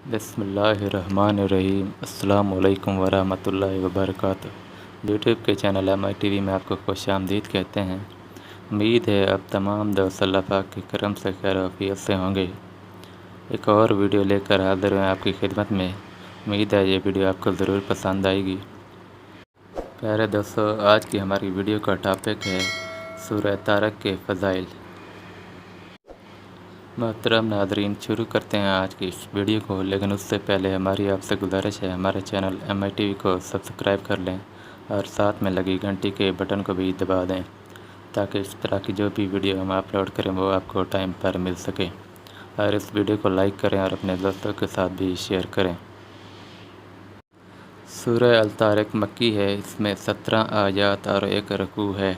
बिस्मिल्लाहिर्रहमानिर्रहीम। अस्सलाम वालेकुम वरहमतुल्लाहि वबरकातुहू। यूट्यूब के चैनल MI TV में आपको खुशामदीद कहते हैं। उम्मीद है अब तमाम दोस्त अल्लाह पाक के करम से खैर आफियत से होंगे। एक और वीडियो लेकर हाजिर हैं आपकी खिदमत में। उम्मीद है ये वीडियो आपको ज़रूर पसंद आएगी। प्यारे दोस्तों, आज की हमारी वीडियो का टॉपिक है सूरह तारक के फ़ज़ाइल। मोहतरम नाज़रीन, शुरू करते हैं आज की इस वीडियो को, लेकिन उससे पहले हमारी आपसे गुजारिश है हमारे चैनल MI TV को सब्सक्राइब कर लें और साथ में लगी घंटी के बटन को भी दबा दें ताकि इस तरह की जो भी वीडियो हम अपलोड करें वो आपको टाइम पर मिल सके। और इस वीडियो को लाइक करें और अपने दोस्तों के साथ भी शेयर करें। सूरह अल तारक मक्की है। इसमें 17 आयत और 1 रुकू है।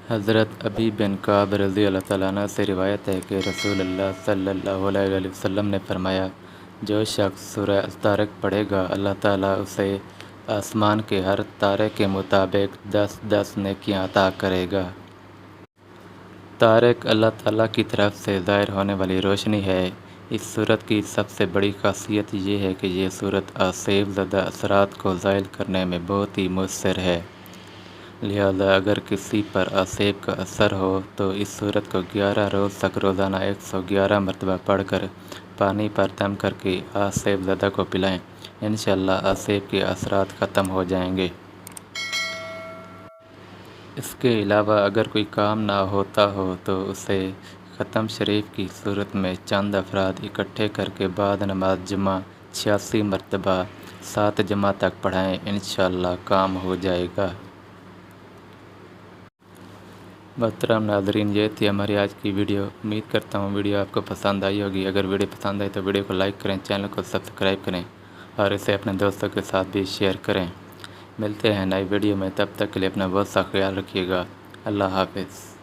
हज़रत अबी बिन काब रज़ी अल्लाह तआला अन्हु से रिवायत है कि रसूलुल्लाह सल्लल्लाहु अलैहि वसल्लम ने फरमाया, जो शख्स सूरह अल तारक पढ़ेगा अल्लाह ताला उसे आसमान के हर तारे के मुताबिक 10-10 नेकियां अता करेगा। तारक अल्लाह ताला की तरफ से ज़ाहिर होने वाली रोशनी है। इस सूरत की सबसे बड़ी खासियत ये है कि ये सूरत आसेब ज़दा असरात को ज़ाइल करने में बहुत ही मुयस्सर है। लिहाजा अगर किसी पर आसेब का असर हो तो इस सूरत को 11 रोज़ तक रोज़ाना 111 मरतबा पढ़कर पानी पर दम करके आसेब ज़दा को पिलाएं। इंशाअल्लाह आसेब के असरात ख़त्म हो जाएंगे। इसके अलावा अगर कोई काम ना होता हो तो उसे ख़त्म शरीफ की सूरत में चंद अफराद इकट्ठे करके बाद नमाज जुमा 86 मरतबा 7 जुमा तक पढ़ाएं। इंशाअल्लाह काम हो जाएगा। मोहतरम नाज़रीन, ये थी हमारी आज की वीडियो। उम्मीद करता हूँ वीडियो आपको पसंद आई होगी। अगर वीडियो पसंद आई तो वीडियो को लाइक करें, चैनल को सब्सक्राइब करें और इसे अपने दोस्तों के साथ भी शेयर करें। मिलते हैं नई वीडियो में, तब तक के लिए अपना बहुत सा ख्याल रखिएगा। अल्लाह हाफ़िज़।